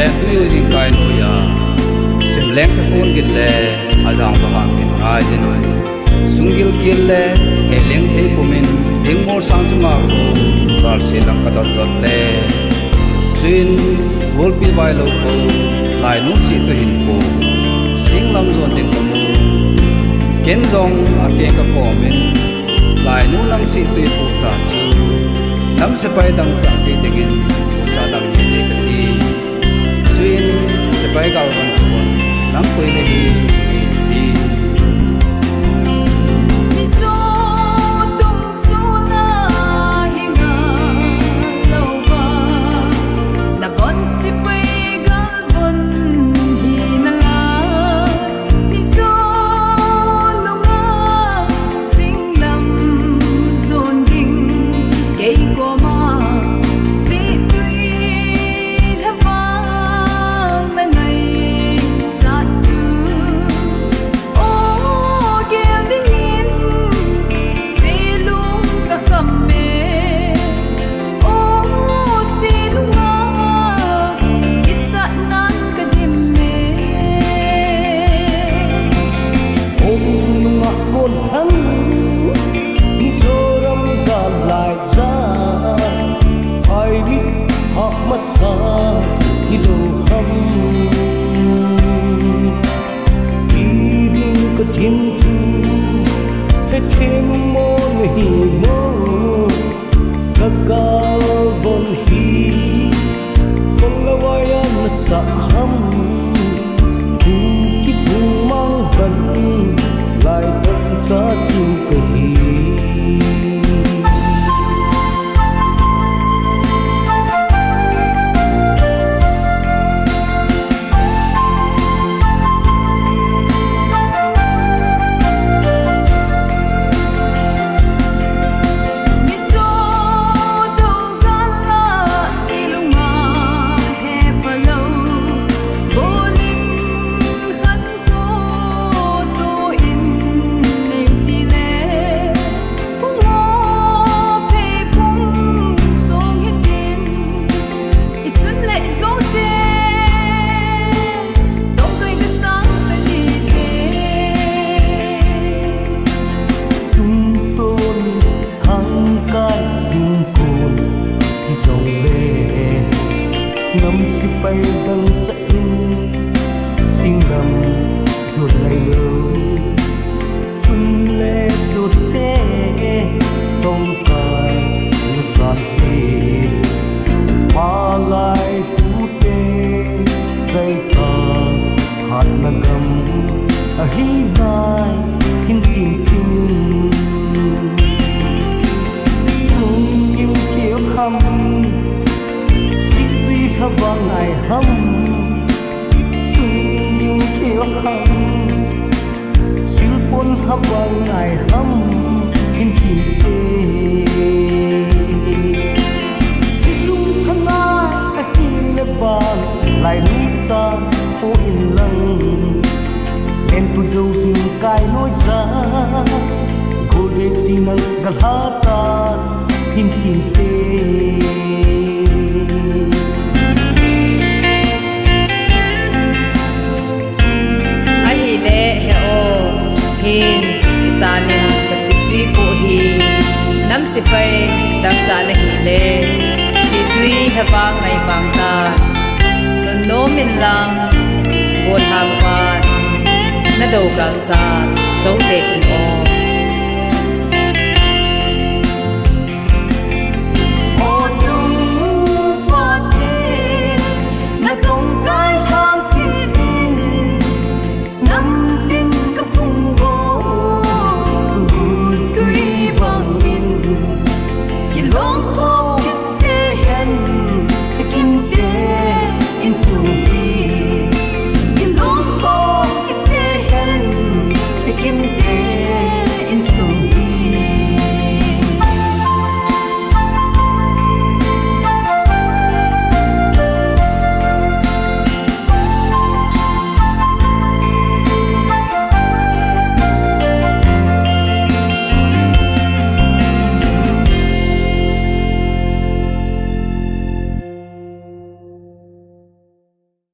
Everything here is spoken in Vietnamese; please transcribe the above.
len tu yo jing kai no ya sim leng ka kun git le azang ba ham bin ngai jin sungil kil le he leng thei pumin ding mor sang chunga ko ral se lang ka dot dot le chin gol pi vai lo ko lai nu si to hin ko sing lam zon ding ko mu ken zong a ke ka ko min lai nu lang si tu pu cha chu nam se pai dang cha ke dingin pu cha dang ni le ka ti chin se pai gal ban ko nam koi le hi ti nam si pai dang cha na hi le si tui haba ngai bang ta no no min lang bon ham pa na do kal sa so de sin o